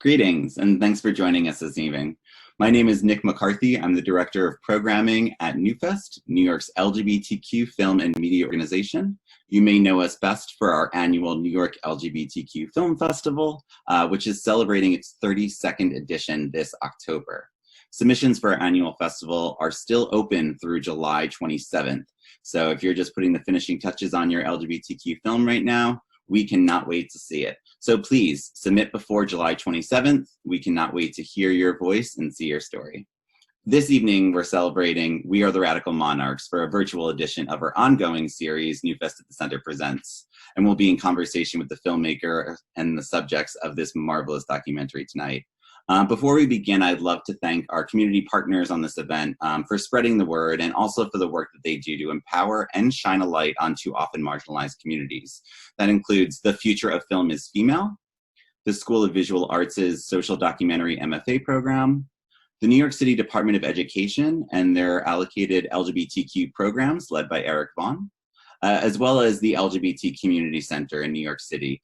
Greetings, and thanks for joining us this evening. My name is Nick McCarthy. I'm the Director of Programming at NewFest, New York's LGBTQ film and media organization. You may know us best for our annual New York LGBTQ Film Festival, which is celebrating its 32nd edition this October. Submissions for our annual festival are still open through July 27th. So if you're just putting the finishing touches on your LGBTQ film right now, we cannot wait to see it. So please submit before July 27th. We cannot wait to hear your voice and see your story. This evening, we're celebrating We Are the Radical Monarchs for a virtual edition of our ongoing series, NewFest at the Center Presents. And we'll be in conversation with the filmmaker and the subjects of this marvelous documentary tonight. Before we begin, I'd love to thank our community partners on this event for spreading the word and also for the work that they do to empower and shine a light on too often marginalized communities. That includes The Future of Film is Female, the School of Visual Arts' Social Documentary MFA program, the New York City Department of Education and their allocated LGBTQ programs led by Eric Vaughn, as well as the LGBT Community Center in New York City,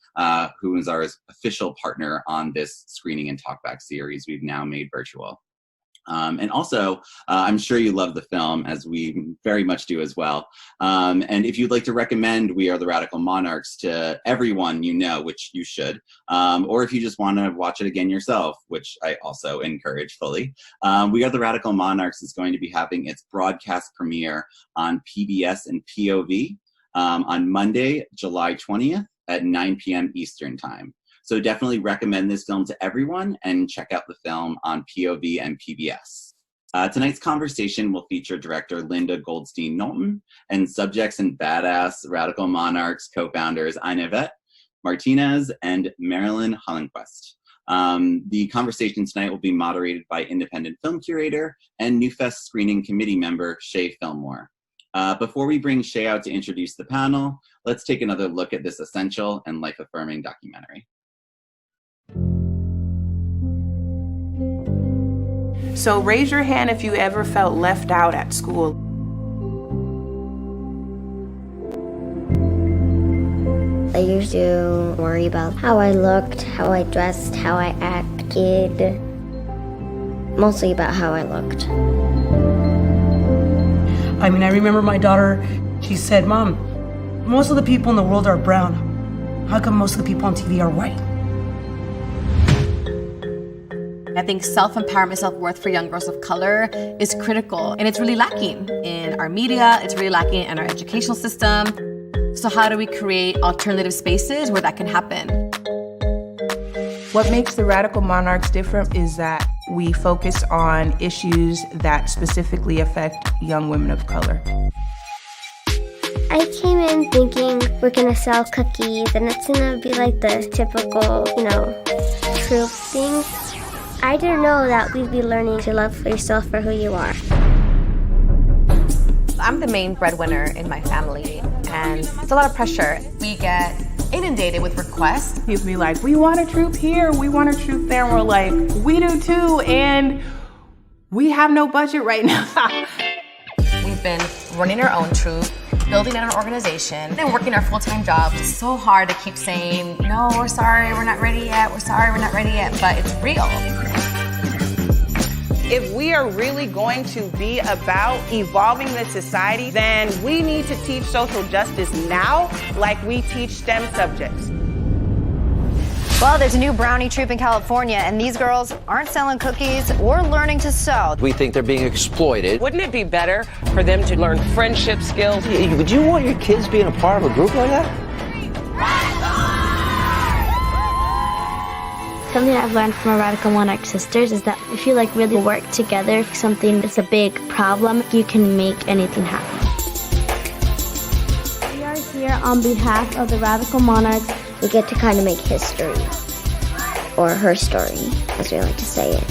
who is our official partner on this screening and talkback series we've now made virtual. And also, I'm sure you love the film, as we very much do as well. And if you'd like to recommend We Are the Radical Monarchs to everyone you know, which you should, or if you just want to watch it again yourself, which I also encourage fully, We Are the Radical Monarchs is going to be having its broadcast premiere on PBS and POV on Monday, July 20th at 9 p.m. Eastern Time. So definitely recommend this film to everyone and check out the film on POV and PBS. Tonight's conversation will feature director Linda Goldstein Knowlton and Subjects and Badass Radical Monarchs co-founders Anayvette Martinez and Marilyn Hollinquest. The conversation tonight will be moderated by independent film curator and NewFest screening committee member Shay Filmore. Before we bring Shay out to introduce the panel, let's take another look at this essential and life-affirming documentary. So raise your hand if you ever felt left out at school. I used to worry about how I looked, how I dressed, how I acted. Mostly about how I looked. I mean, I remember my daughter, she said, "Mom, most of the people in the world are brown. How come most of the people on TV are white?" I think self-empowerment, self-worth for young girls of color is critical, and it's really lacking in our media, it's really lacking in our educational system. So how do we create alternative spaces where that can happen? What makes the Radical Monarchs different is that we focus on issues that specifically affect young women of color. I came in thinking we're gonna sell cookies and it's gonna be like the typical, troop thing. I didn't know that we'd be learning to love yourself for who you are. I'm the main breadwinner in my family, and it's a lot of pressure. We get inundated with requests. He'd be like, "We want a troop here, we want a troop there," and we're like, "We do too, and we have no budget right now." We've been running our own troop, building an organization, and working our full-time jobs. It's so hard to keep saying, "No, we're sorry, we're not ready yet, we're sorry, we're not ready yet," but it's real. If we are really going to be about evolving this society, then we need to teach social justice now like we teach STEM subjects. Well, there's a new brownie troop in California, and these girls aren't selling cookies or learning to sew. We think they're being exploited. Wouldn't it be better for them to learn friendship skills? Would you want your kids being a part of a group like that? Something I've learned from our Radical Monarch sisters is that if you really work together, something that's a big problem, you can make anything happen. We are here on behalf of the Radical Monarchs. We get to kind of make history, or her story, as we like to say it.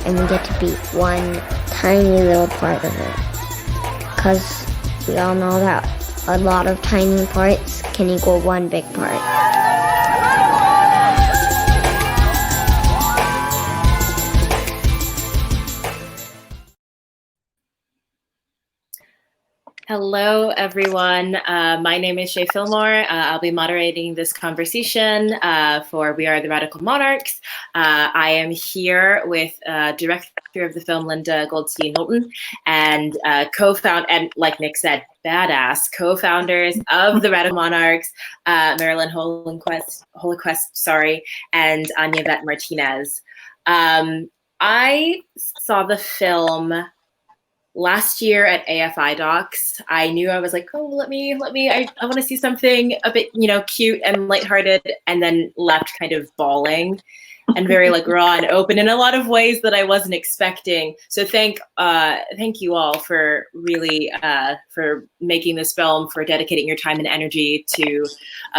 And we get to be one tiny little part of it. Because we all know that a lot of tiny parts can equal one big part. Hello, everyone. My name is Shay Filmore. I'll be moderating this conversation for We Are the Radical Monarchs. I am here with director of the film, Linda Goldstein Knowlton, and and like Nick said, badass co-founders of the Radical Monarchs, Marilyn Hollinquest, and Anayvette Martinez. I saw the film last year at AFI Docs. I knew I was like, oh, I want to see something a bit, cute and lighthearted, and then left kind of bawling and very like raw and open in a lot of ways that I wasn't expecting. So thank you all for really for making this film, for dedicating your time and energy to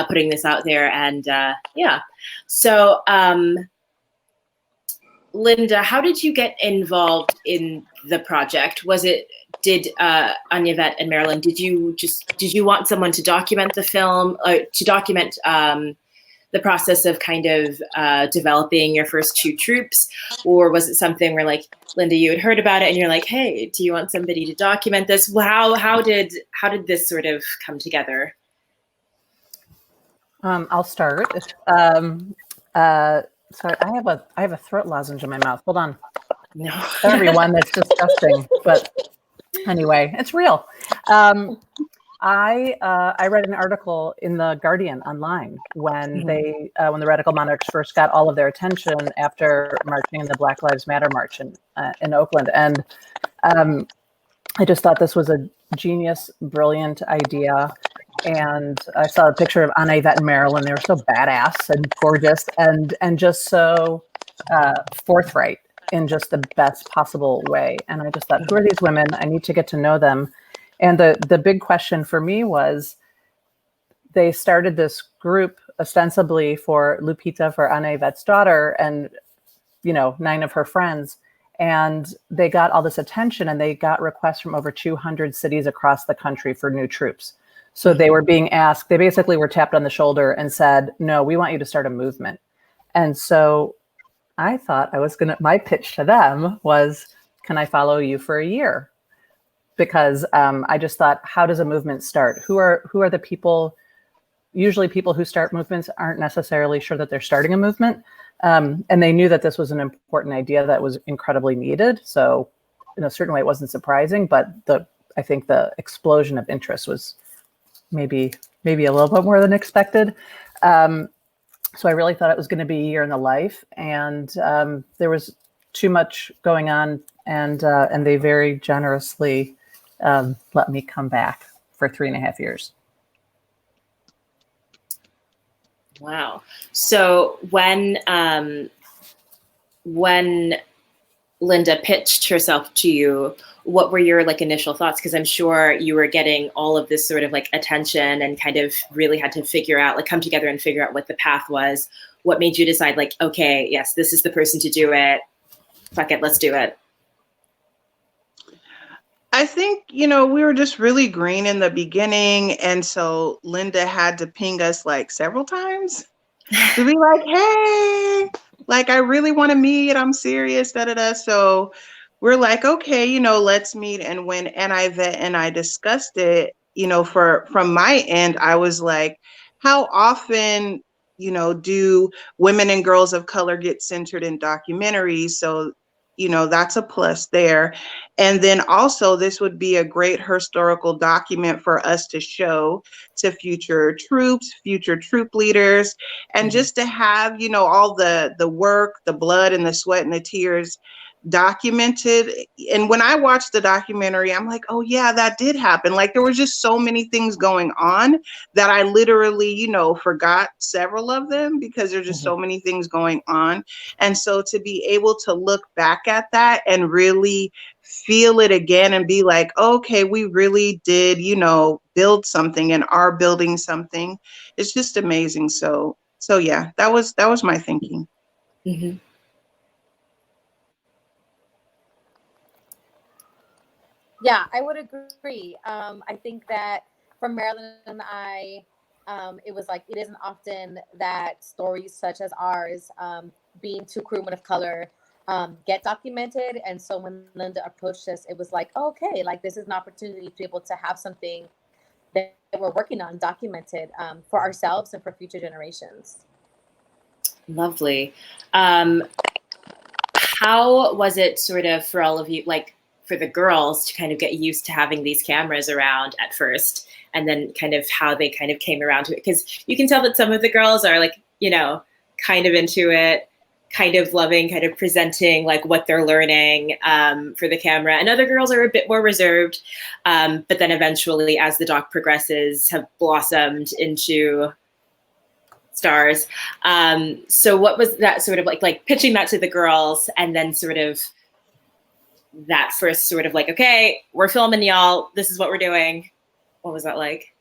putting this out there. And yeah, so Linda, how did you get involved in the project? Did Anayvette and Marilyn, did you want someone to document the film, or to document the process of kind of developing your first two troops? Or was it something where, like, Linda, you had heard about it and you're like, hey, do you want somebody to document this? How did this sort of come together? I'll start. Sorry, I have a throat lozenge in my mouth. Hold on. No, everyone, that's disgusting. But anyway, it's real. I read an article in the Guardian online when when the Radical Monarchs first got all of their attention after marching in the Black Lives Matter march in Oakland, and I just thought this was a genius, brilliant idea. And I saw a picture of Anayvette and Marilyn. They were so badass and gorgeous and just so forthright in just the best possible way. And I just thought, who are these women? I need to get to know them. And the big question for me was, they started this group ostensibly for Lupita, for Anayvette's daughter, and 9 of her friends. And they got all this attention, and they got requests from over 200 cities across the country for new troops. So they were being asked, they basically were tapped on the shoulder and said, no, we want you to start a movement. And so I thought my pitch to them was, can I follow you for a year? Because I just thought, how does a movement start? Who are the people? Usually people who start movements aren't necessarily sure that they're starting a movement. And they knew that this was an important idea that was incredibly needed. So in a certain way, it wasn't surprising, but I think the explosion of interest was maybe a little bit more than expected. So I really thought it was going to be a year in the life, and there was too much going on, and they very generously let me come back for 3.5 years. Wow. So when Linda pitched herself to you, what were your initial thoughts? Because I'm sure you were getting all of this sort of attention and kind of really had to come together and figure out what the path was. What made you decide okay, yes, this is the person to do it. Fuck it, let's do it. I think, we were just really green in the beginning. And so Linda had to ping us several times to be like, hey, I really want to meet. I'm serious, da-da-da. So we're like, okay, let's meet. And when Anayvette and I discussed it, from my end, I was like, how often, do women and girls of color get centered in documentaries? So, that's a plus there. And then also, this would be a great historical document for us to show to future troops, future troop leaders, and just to have, all the work, the blood and the sweat and the tears documented. And when I watched the documentary, I'm like, oh yeah, that did happen. There was just so many things going on that I literally, forgot several of them because there's just so many things going on. And so to be able to look back at that and really feel it again and be like, okay, we really did, build something and are building something. It's just amazing. So yeah, that was my thinking. Mm-hmm. Yeah, I would agree. I think that for Marilyn and I, it was it isn't often that stories such as ours, being two queer women of color, get documented. And so when Linda approached us, it was like, oh, okay, like this is an opportunity to be able to have something that we're working on documented for ourselves and for future generations. Lovely. How was it sort of for all of you, like for the girls to kind of get used to having these cameras around at first, and then kind of how they kind of came around to it? Because you can tell that some of the girls are like, you know, kind of into it, kind of loving, kind of presenting like what they're learning for the camera. And other girls are a bit more reserved, but then eventually as the doc progresses have blossomed into stars. So what was that sort of like pitching that to the girls, and then sort of that first sort of like, okay, we're filming y'all, this is what we're doing. What was that like?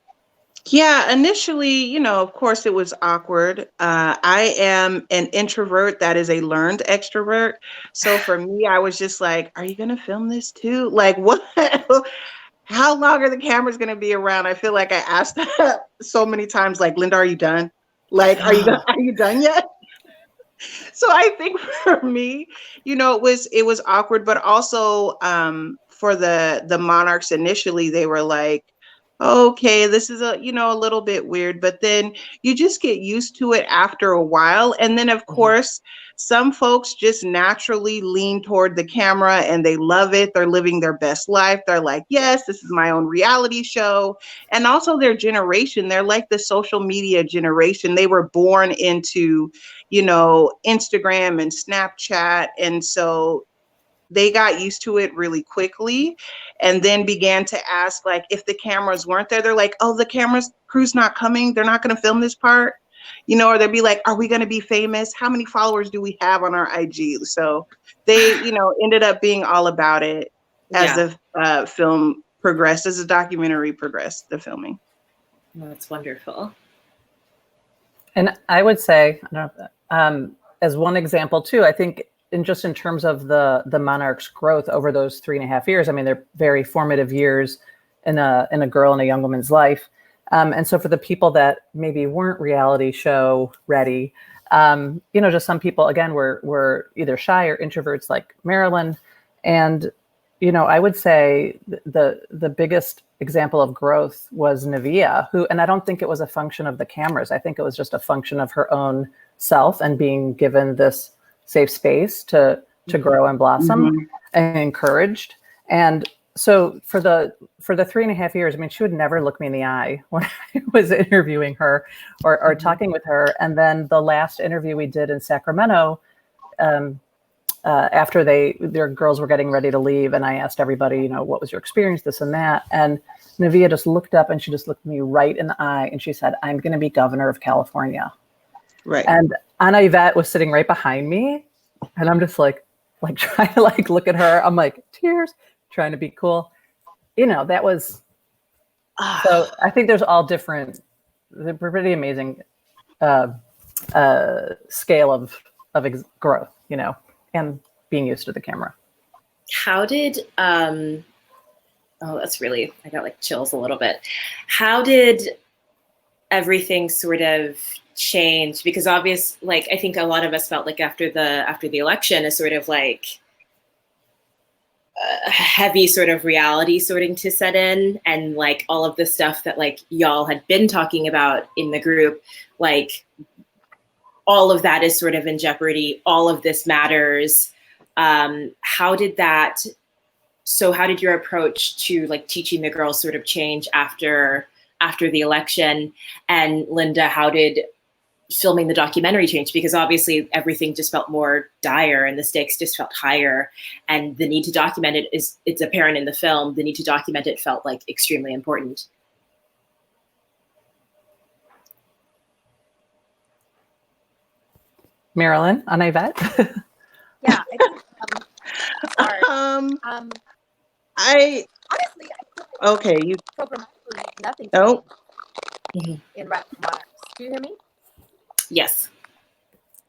Yeah, initially, you know, of course it was awkward. I am an introvert that is a learned extrovert. So for me, I was just like, are you going to film this too? Like, what? How long are the cameras going to be around? I feel like I asked that so many times, like, Linda, are you done? Like, are you done yet? So I think for me, you know, it was awkward, but also for the Monarchs initially, they were like, okay, this is a little bit weird, but then you just get used to it after a while. And then of course, some folks just naturally lean toward the camera and they love it. They're living their best life. They're like, yes, this is my own reality show. And also their generation, they're like the social media generation. They were born into, you know, Instagram and Snapchat. And so they got used to it really quickly, and then began to ask, like, if the cameras weren't there, they're like, oh, the crew's not coming. They're not going to film this part, you know, or they'd be like, are we going to be famous? How many followers do we have on our IG? So they, you know, ended up being all about it as the film progressed, as the documentary progressed, the filming. That's wonderful. And I would say, I don't know, as one example too, I think in terms of the Monarchs' growth over those 3.5 years, I mean, they're very formative years in a girl and a young woman's life. And so for the people that maybe weren't reality show ready, you know, just some people, again, were either shy or introverts like Marilyn. And, you know, I would say the biggest example of growth was Navia, who, and I don't think it was a function of the cameras. I think it was just a function of her own self and being given this safe space to grow and blossom and encouraged. And so for the 3.5 years, I mean, she would never look me in the eye when I was interviewing her or talking with her. And then the last interview we did in Sacramento, after their girls were getting ready to leave, and I asked everybody, you know, what was your experience, this and that. And Navia just looked up and she just looked me right in the eye and she said, I'm going to be governor of California. Right. And Anayvette was sitting right behind me, and I'm just like trying to like look at her. I'm like, tears, trying to be cool. You know, that was, so I think there's all different, they're pretty amazing scale of growth, you know, and being used to the camera. How did, oh, that's really, I got like chills a little bit. How did everything sort of change? Because obviously, like, I think a lot of us felt like after the election is sort of like a heavy sort of reality sorting to set in, and like all of the stuff that like y'all had been talking about in the group, like all of that is sort of in jeopardy. All of this matters. How did your approach to like teaching the girls sort of change after the election? And Linda, how did filming the documentary change? Because obviously everything just felt more dire and the stakes just felt higher, and the need to document it it's apparent in the film. The need to document it felt like extremely important. Marilyn, Anayvette? Yeah. Honestly, okay, you programmatically nothing nope. in Radical Monarchs. Do you hear me? Yes.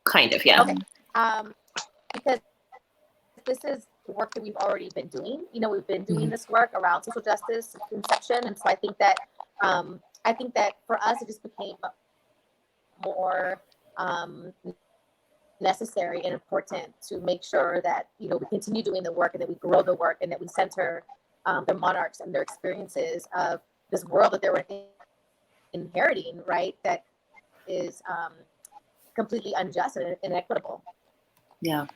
Kind of, yeah. Okay. Because this is work that we've already been doing. You know, we've been doing this work around social justice inception, and so I think that for us it just became more necessary and important to make sure that, you know, we continue doing the work and that we grow the work and that we center the monarchs and their experiences of this world that they were inheriting, right? That is completely unjust and inequitable. Yeah.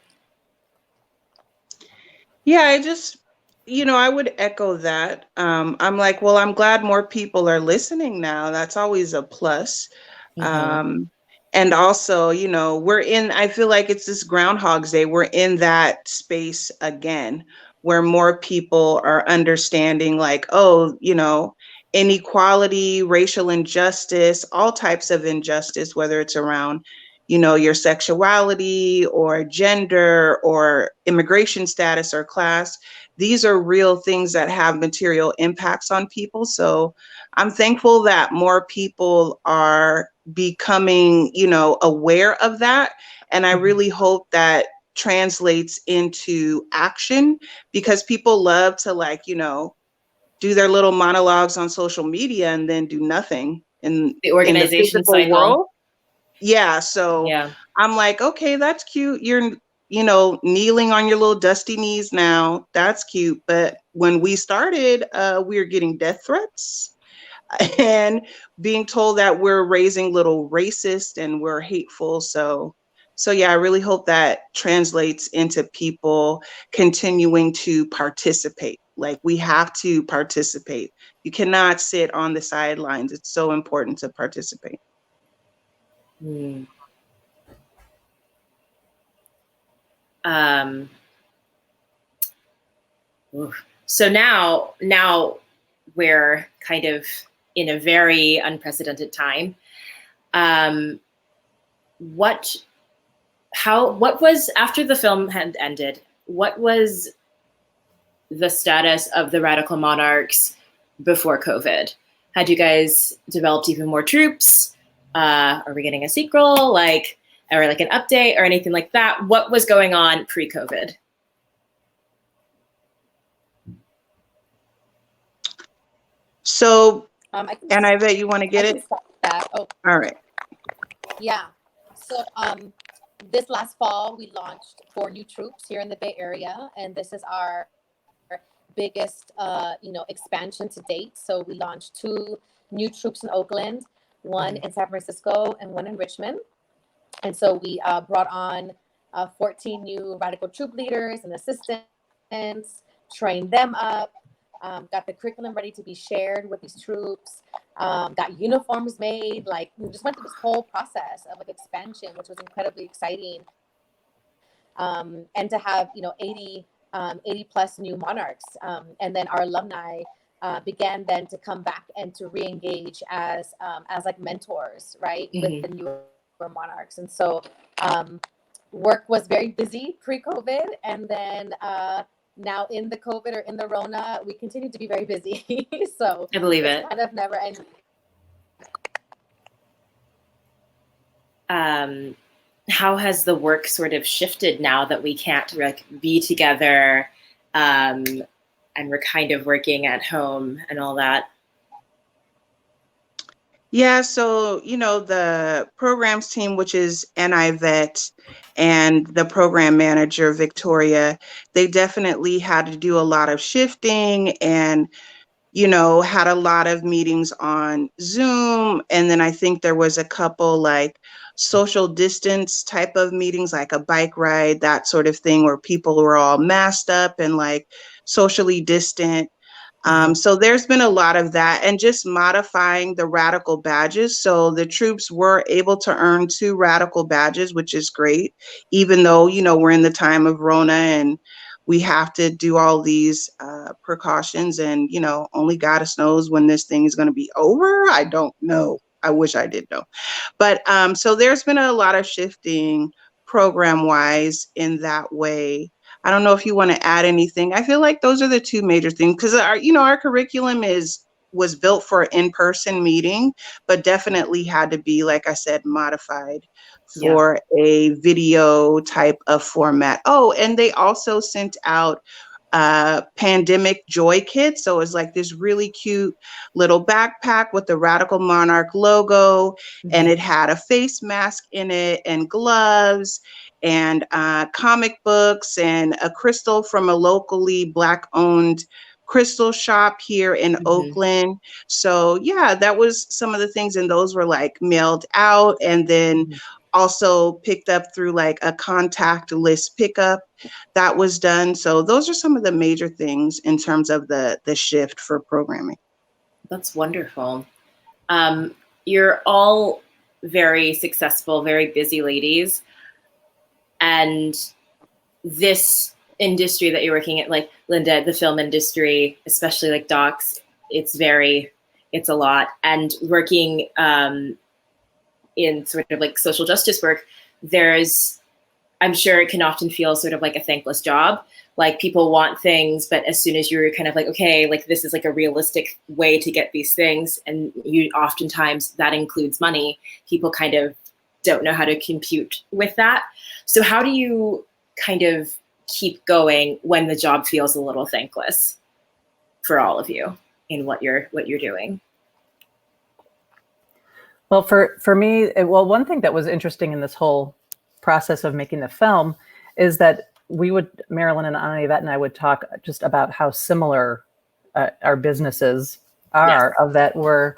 Yeah, I just, you know, I would echo that. I'm like, well, I'm glad more people are listening now. That's always a plus. And also, you know, I feel like it's this Groundhog's Day. We're in that space again, where more people are understanding like, oh, you know, inequality, racial injustice, all types of injustice, whether it's around, you know, your sexuality or gender or immigration status or class. These are real things that have material impacts on people. So I'm thankful that more people are becoming, you know, aware of that. And I really hope that translates into action, because people love to, like, you know, do their little monologues on social media and then do nothing in the organization cycle. World. Yeah. So I'm like, okay, that's cute. You're, you know, kneeling on your little dusty knees now. That's cute. But when we started, we were getting death threats and being told that we're raising little racist and we're hateful. So yeah, I really hope that translates into people continuing to participate. Like, we have to participate. You cannot sit on the sidelines. It's so important to participate. So now we're kind of in a very unprecedented time. What was, after the film had ended, what was the status of the Radical Monarchs before COVID? Had you guys developed even more troops? Are we getting a sequel, like, or like an update or anything like that? What was going on pre-COVID? So, Anayvette, you want to get it? Oh. All right. Yeah. So this last fall, we launched 4 new troops here in the Bay Area, and this is our biggest, you know, expansion to date. So we launched 2 new troops in Oakland, 1 in San Francisco, and 1 in Richmond. And so we brought on 14 new radical troop leaders and assistants, trained them up, got the curriculum ready to be shared with these troops, got uniforms made. Like, we just went through this whole process of like expansion, which was incredibly exciting. And to have, you know, 80 plus new monarchs. And then our alumni began then to come back and to re-engage as like mentors, right, with the newer monarchs. And so work was very busy pre-COVID, and then now in the COVID or in the Rona, we continue to be very busy. So I believe it. Kind of never ending. How has the work sort of shifted now that we can't like be together, and we're kind of working at home and all that? Yeah, so, you know, the programs team, which is Anayvette, and the program manager, Victoria, they definitely had to do a lot of shifting and, you know, had a lot of meetings on Zoom. And then I think there was a couple like social distance type of meetings, like a bike ride, that sort of thing, where people were all masked up and like socially distant. So there's been a lot of that, and just modifying the radical badges. So the troops were able to earn 2 radical badges, which is great, even though, you know, we're in the time of Rona and we have to do all these precautions, and, you know, only goddess knows when this thing is going to be over. I don't know. I wish I did know. But so there's been a lot of shifting program wise in that way. I don't know if you want to add anything. I feel like those are the 2 major things, because our curriculum was built for in-person meeting, but definitely had to be, like I said, modified for a video type of format. Oh, and they also sent out pandemic joy kit. So it's like this really cute little backpack with the Radical Monarch logo, and it had a face mask in it and gloves. and comic books and a crystal from a locally Black-owned crystal shop here in Oakland. So yeah, that was some of the things, and those were like mailed out and then also picked up through like a contact list pickup that was done. So those are some of the major things in terms of the shift for programming. That's wonderful. You're all very successful, very busy ladies. And this industry that you're working at, like Linda, the film industry, especially like docs, it's a lot. And working in sort of like social justice work, I'm sure it can often feel sort of like a thankless job. Like people want things, but as soon as you're kind of like, okay, like this is like a realistic way to get these things, and you oftentimes that includes money, people kind of don't know how to compute with that. So how do you kind of keep going when the job feels a little thankless for all of you in what you're doing? Well, for me, one thing that was interesting in this whole process of making the film is that Marilyn and Anayvette and I would talk just about how similar our businesses are, of that we're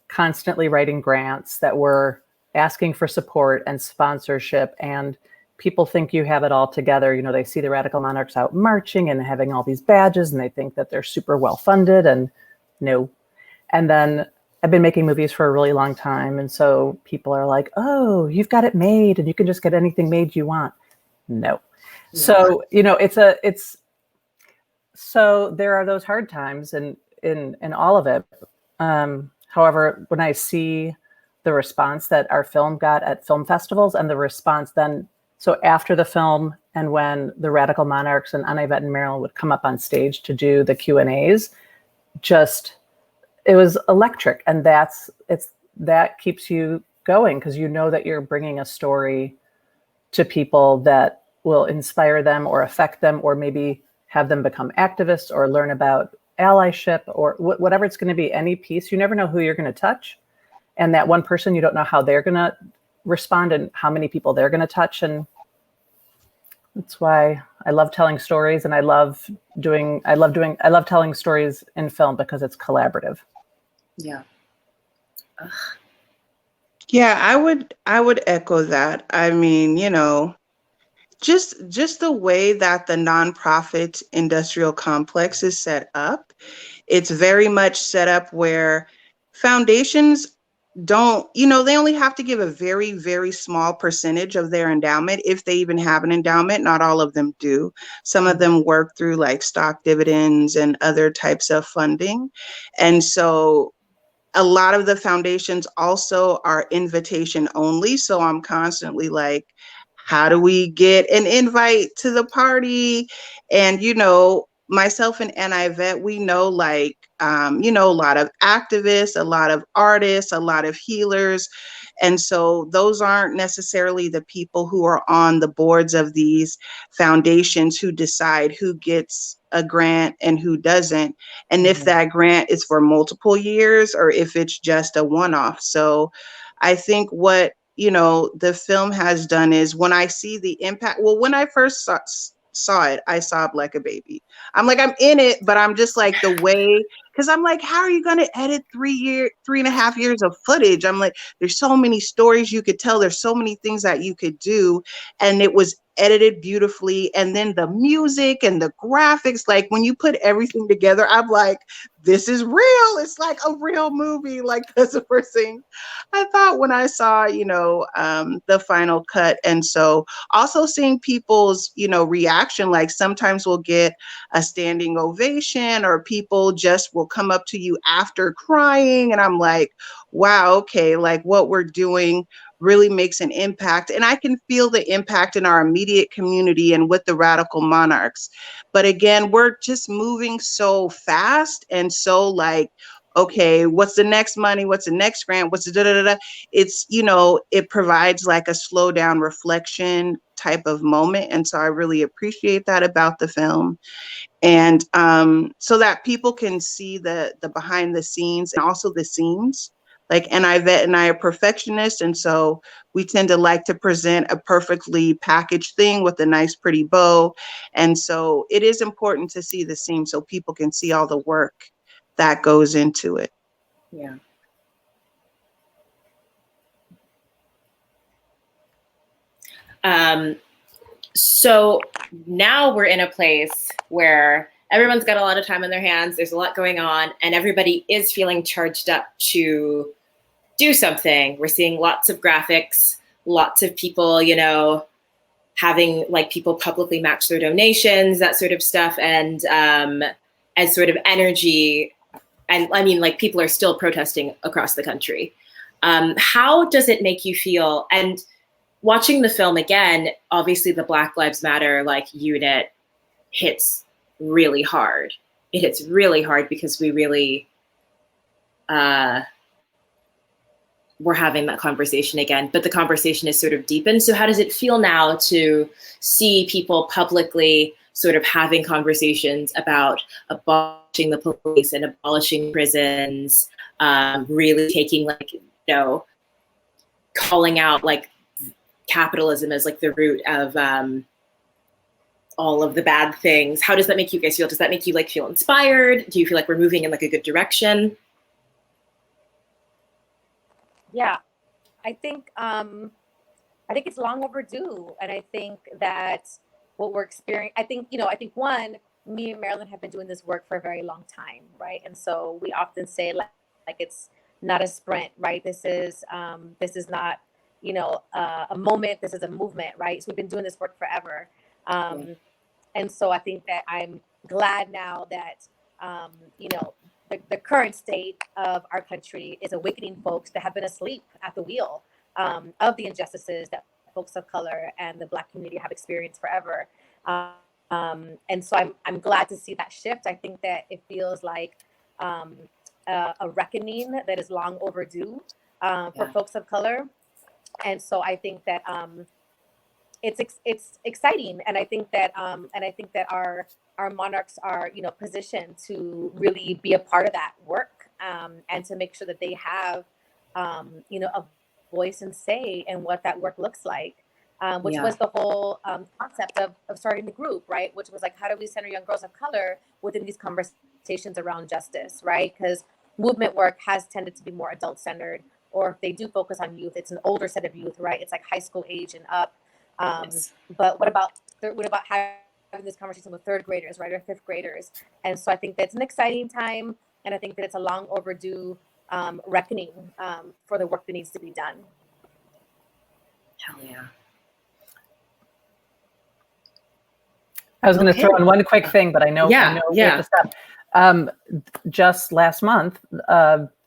constantly writing grants, that we're asking for support and sponsorship, and people think you have it all together. You know, they see the Radical Monarchs out marching and having all these badges, and they think that they're super well funded, and no. And then I've been making movies for a really long time, and so people are like, oh, you've got it made and you can just get anything made you want. No. Yeah. So, you know, so there are those hard times in all of it. However, when I see the response that our film got at film festivals, and the response then, so after the film, and when the Radical Monarchs and Anayvette and Marilyn would come up on stage to do the Q&As, it was electric. And that keeps you going, because you know that you're bringing a story to people that will inspire them or affect them, or maybe have them become activists or learn about allyship or whatever it's going to be. Any piece, you never know who you're going to touch. And that one person, you don't know how they're going to respond and how many people they're going to touch. And that's why I love telling stories, and I love telling stories in film, because it's collaborative. Yeah. Ugh. Yeah, I would echo that. I mean, you know, just the way that the nonprofit industrial complex is set up, it's very much set up where foundations don't, you know, they only have to give a very, very small percentage of their endowment, if they even have an endowment. Not all of them do. Some of them work through like stock dividends and other types of funding. And so a lot of the foundations also are invitation only. So I'm constantly like, how do we get an invite to the party? And, you know, myself and Anayvette, we know like, you know, a lot of activists, a lot of artists, a lot of healers. And so those aren't necessarily the people who are on the boards of these foundations who decide who gets a grant and who doesn't, and if that grant is for multiple years or if it's just a one-off. So I think what, you know, the film has done is, when I see the impact, well, when I first saw it, I sobbed like a baby. I'm like, I'm in it, but I'm just like, the way, because I'm like, how are you going to edit 3.5 years of footage? I'm like, there's so many stories you could tell. There's so many things that you could do. And it was edited beautifully. And then the music and the graphics, like when you put everything together, I'm like, this is real. It's like a real movie. Like, that's the first thing I thought when I saw, you know, the final cut. And so also seeing people's, you know, reaction, like sometimes we'll get a standing ovation, or people just will come up to you after crying. And I'm like, wow, okay, like what we're doing really makes an impact. And I can feel the impact in our immediate community and with the Radical Monarchs. But again, we're just moving so fast, and so like, okay, what's the next money? What's the next grant? What's the da-da-da-da? It's, you know, it provides like a slow down reflection type of moment. And so I really appreciate that about the film. And so that people can see the behind the scenes and also the scenes Like Anayvette and I are perfectionists, and so we tend to like to present a perfectly packaged thing with a nice pretty bow. And so it is important to see the seam so people can see all the work that goes into it. Yeah. So now we're in a place where everyone's got a lot of time on their hands. There's a lot going on, and everybody is feeling charged up to do something. We're seeing lots of graphics, lots of people, you know, having like people publicly match their donations, that sort of stuff, and as sort of energy. And I mean, like, people are still protesting across the country. How does it make you feel? And watching the film again, obviously the Black Lives Matter like unit hits really hard. It hits really hard because we really we're having that conversation again, but the conversation is sort of deepened. So how does it feel now to see people publicly sort of having conversations about abolishing the police and abolishing prisons, really taking, like, you know, calling out like capitalism as like the root of all of the bad things? How does that make you guys feel? Does that make you like feel inspired? Do you feel like we're moving in like a good direction? Yeah, I think it's long overdue, and I think that what we're experiencing, I think one, me and Marilyn have been doing this work for a very long time, right? And so we often say like it's not a sprint, right? This is not, you know, a moment. This is a movement, right? So we've been doing this work forever, and so I think that I'm glad now that you know, the current state of our country is awakening folks that have been asleep at the wheel of the injustices that folks of color and the Black community have experienced forever. And so I'm glad to see that shift. I think that it feels like a reckoning that is long overdue for folks of color. And so I think that it's exciting, and I think that our monarchs are, you know, positioned to really be a part of that work, and to make sure that they have, you know, a voice and say in what that work looks like, which was the whole concept of starting the group, right? Which was like, how do we center young girls of color within these conversations around justice, right? Because movement work has tended to be more adult-centered, or if they do focus on youth, it's an older set of youth, right? It's like high school age and up. But what about having this conversation with third graders, right, or fifth graders? And so I think that's an exciting time, and I think that it's a long overdue reckoning for the work that needs to be done. Hell yeah. I was going to throw in one quick thing, but I know we have to stop. Just last month,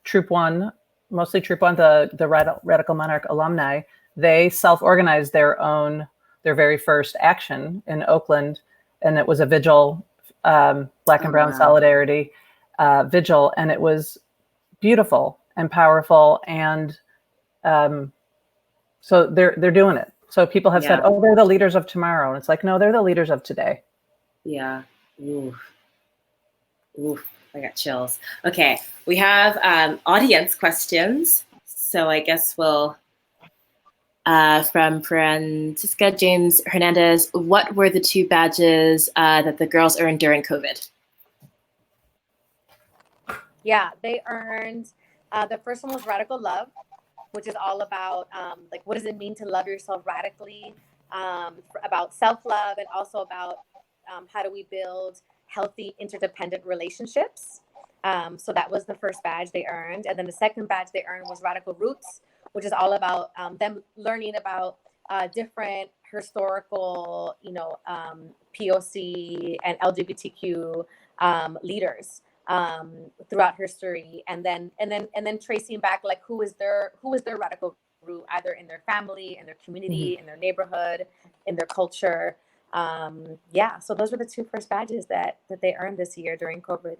Troop One, mostly Troop One, the Radical Monarch alumni, they self-organized their very first action in Oakland, and it was a vigil, Black and Brown Solidarity vigil, and it was beautiful and powerful, and so they're doing it. So people have said, "Oh, they're the leaders of tomorrow," and it's like, no, they're the leaders of today. Yeah. Ooh, I got chills. Okay, we have audience questions, so I guess we'll. From Francisca James Hernandez, what were the 2 badges that the girls earned during COVID? Yeah, they earned, the first one was Radical Love, which is all about like, what does it mean to love yourself radically, about self-love, and also about how do we build healthy interdependent relationships. So that was the first badge they earned. And then the second badge they earned was Radical Roots, which is all about them learning about different historical, you know, POC and LGBTQ leaders throughout history, and then tracing back, like, who is their radical root, either in their family, in their community, in their neighborhood, in their culture. So those were the 2 first badges that they earned this year during COVID.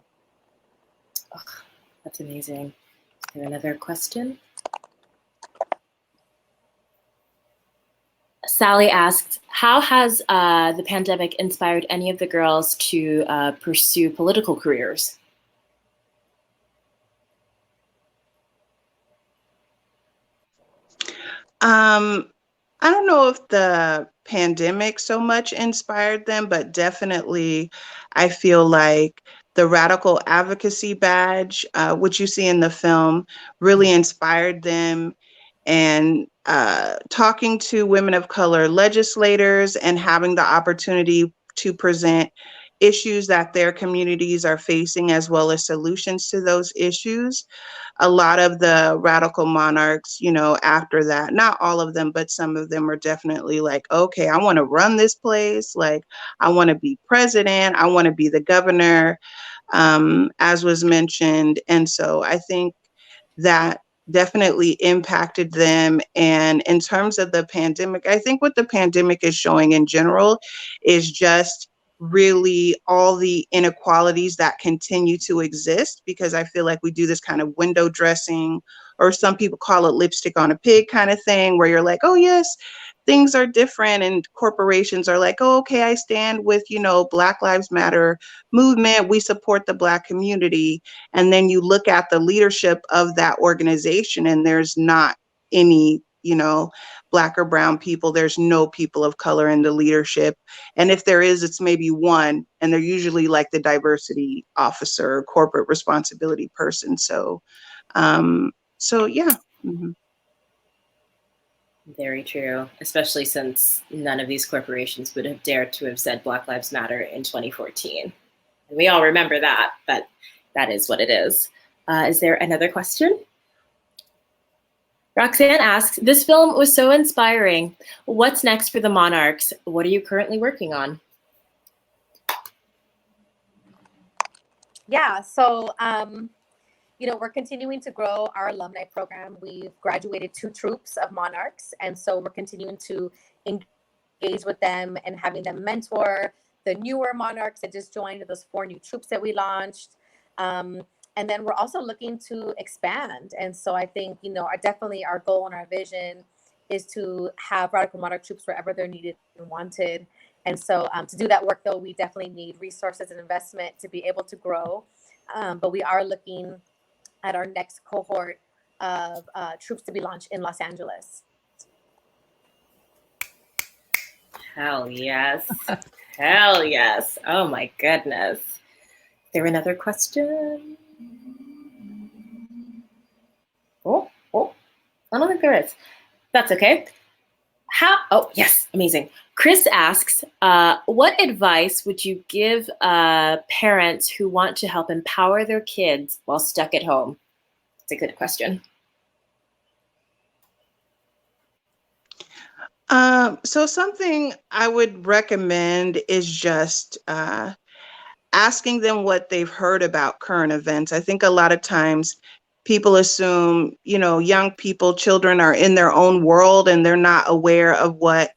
Oh, that's amazing. Is there another question? Sally asked, how has the pandemic inspired any of the girls to pursue political careers? I don't know if the pandemic so much inspired them, but definitely I feel like the radical advocacy badge, which you see in the film, really inspired them. And talking to women of color legislators and having the opportunity to present issues that their communities are facing, as well as solutions to those issues. A lot of the radical monarchs, you know, after that, not all of them, but some of them are definitely like, okay, I want to run this place. Like, I want to be president. I want to be the governor, as was mentioned. And so I think that definitely impacted them. And in terms of the pandemic, I think what the pandemic is showing in general is just really all the inequalities that continue to exist, because I feel like we do this kind of window dressing, or some people call it lipstick on a pig kind of thing, where you're like, oh yes, things are different, and corporations are like, oh, okay, I stand with, you know, Black Lives Matter movement, we support the Black community. And then you look at the leadership of that organization and there's not any, you know, Black or brown people, there's no people of color in the leadership. And if there is, it's maybe one, and they're usually like the diversity officer or corporate responsibility person. So, yeah. Mm-hmm. Very true, especially since none of these corporations would have dared to have said Black Lives Matter in 2014. And we all remember that, but that is what it is. Is there another question? Roxanne asks, this film was so inspiring. What's next for the Monarchs? What are you currently working on? Yeah, so, you know, we're continuing to grow our alumni program. We've graduated 2 troops of Monarchs, and so we're continuing to engage with them and having them mentor the newer Monarchs that just joined, those 4 new troops that we launched. And then we're also looking to expand. And so I think, you know, definitely our goal and our vision is to have Radical Monarch troops wherever they're needed and wanted. And so to do that work, though, we definitely need resources and investment to be able to grow. But we are looking at our next cohort of troops to be launched in Los Angeles. Hell yes. Hell yes. Oh my goodness. Is there another question? Oh, I don't think there is. That's okay. Oh, yes, amazing. Chris asks, what advice would you give parents who want to help empower their kids while stuck at home? It's a good question. So something I would recommend is just asking them what they've heard about current events. I think a lot of times people assume, you know, young people, children are in their own world and they're not aware of what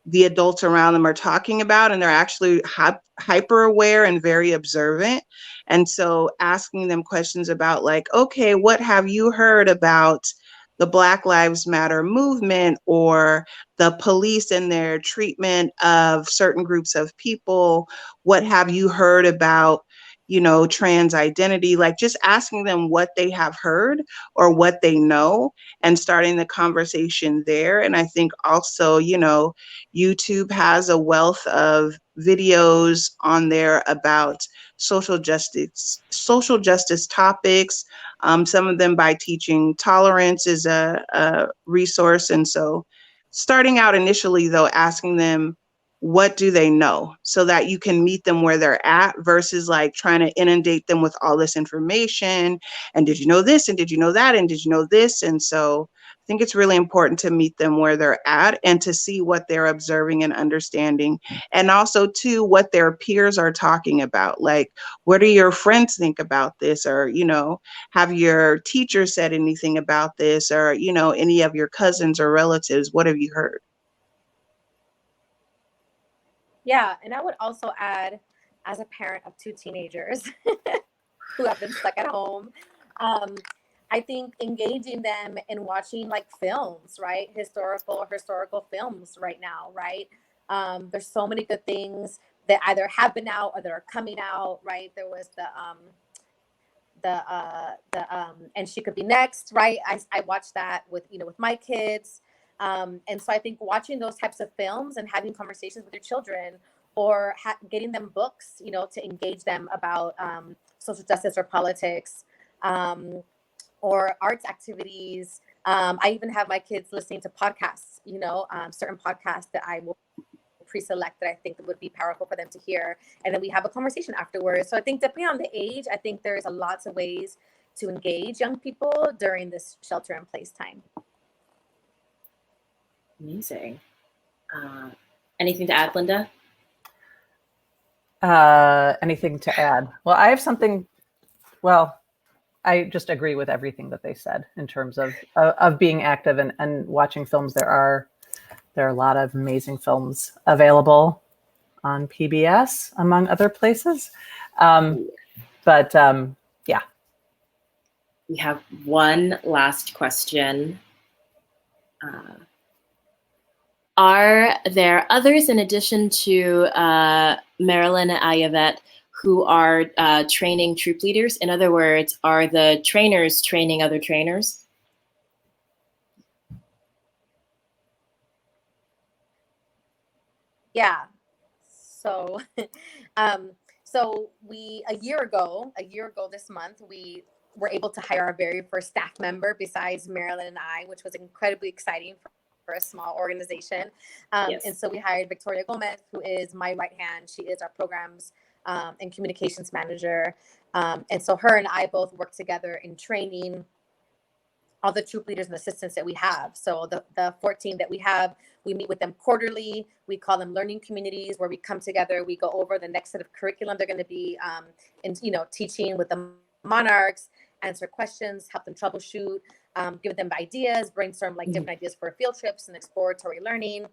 the adults around them are talking about, and they're actually hyper aware and very observant. And so asking them questions about like, okay, what have you heard about the Black Lives Matter movement, or the police and their treatment of certain groups of people? What have you heard about, you know, trans identity? Like just asking them what they have heard or what they know and starting the conversation there. And I think also, you know, YouTube has a wealth of videos on there about social justice topics. Some of them by teaching tolerance is a resource. And so starting out initially though, asking them, what do they know, so that you can meet them where they're at versus like trying to inundate them with all this information. And did you know this? And did you know that? And did you know this? And so I think it's really important to meet them where they're at and to see what they're observing and understanding. And also too, what their peers are talking about. Like, what do your friends think about this? Or, you know, have your teacher said anything about this? Or, you know, any of your cousins or relatives, what have you heard? Yeah, and I would also add, as a parent of 2 teenagers who have been stuck at home, I think engaging them in watching like films, right? Historical films right now, right? There's so many good things that either have been out or that are coming out, right? There was the And She Could Be Next, right? I watched that with, you know, with my kids. And so I think watching those types of films and having conversations with your children, or getting them books, you know, to engage them about social justice or politics, or arts activities. I even have my kids listening to podcasts, you know, certain podcasts that I will pre-select that I think would be powerful for them to hear. And then we have a conversation afterwards. So I think depending on the age, I think there's lots of ways to engage young people during this shelter in place time. Amazing. Anything to add, Linda? Anything to add? Well, I have something. Well, I just agree with everything that they said in terms of being active and watching films. There are a lot of amazing films available on PBS, among other places. Yeah. We have one last question. Are there others in addition to Marilyn and Anayvette who are training troop leaders? In other words, are the trainers training other trainers? Yeah. So, so a year ago this month, we were able to hire our very first staff member besides Marilyn and I, which was incredibly exciting for a small organization. Yes. And so we hired Victoria Gomez, who is my right hand. She is our programs and communications manager. And so her and I both work together in training all the troop leaders and assistants that we have. So the 14 that we have, we meet with them quarterly. We call them learning communities, where we come together. We go over the next set of curriculum they're going to be teaching with the Monarchs, answer questions, help them troubleshoot, give them ideas, brainstorm different ideas for field trips and exploratory learning.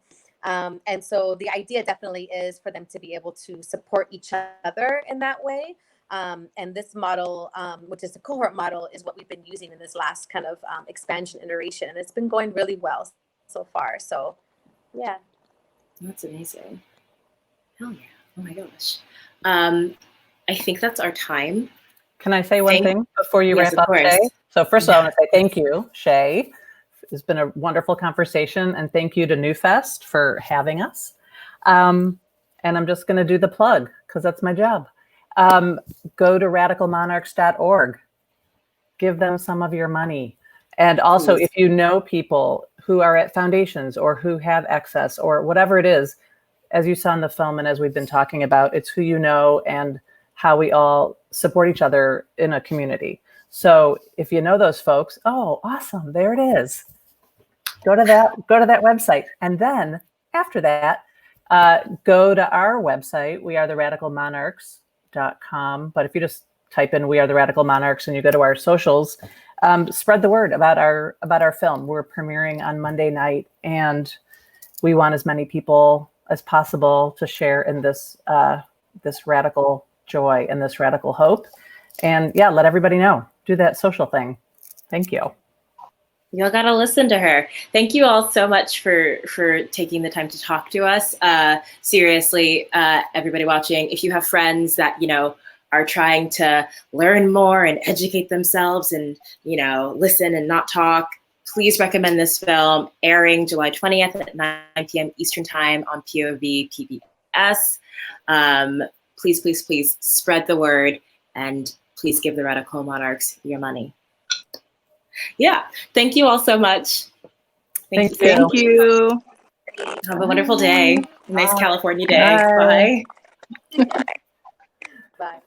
And so the idea definitely is for them to be able to support each other in that way. And this model, which is the cohort model, is what we've been using in this last kind of expansion iteration. And it's been going really well so far. So, yeah. That's amazing. Hell yeah. Oh my gosh. I think that's our time. Can I say one thing before you wrap up, Shay? So first of all, I want to say thank you, Shay. It's been a wonderful conversation, and thank you to NewFest for having us. And I'm just going to do the plug because that's my job. Go to radicalmonarchs.org. Give them some of your money. And also, if you know people who are at foundations or who have excess or whatever it is, as you saw in the film and as we've been talking about, it's who you know and how we all support each other in a community. So if you know those folks, oh, awesome, there it is. Go to that website. And then after that, go to our website, wearetheradicalmonarchs.com. But if you just type in We Are the Radical Monarchs and you go to our socials, spread the word about our film. We're premiering on Monday night, and we want as many people as possible to share in this this radical joy and this radical hope. And yeah, let everybody know. Do that social thing. Thank you. Y'all gotta listen to her. Thank you all so much for taking the time to talk to us. Seriously, everybody watching, if you have friends that, are trying to learn more and educate themselves and, listen and not talk, please recommend this film, airing July 20th at 9 p.m. Eastern Time on POV PBS. Please, please, please spread the word, and please give the Radical Monarchs your money. Yeah, thank you all so much. Thank you. Have a wonderful day. Nice California day. Bye. Bye.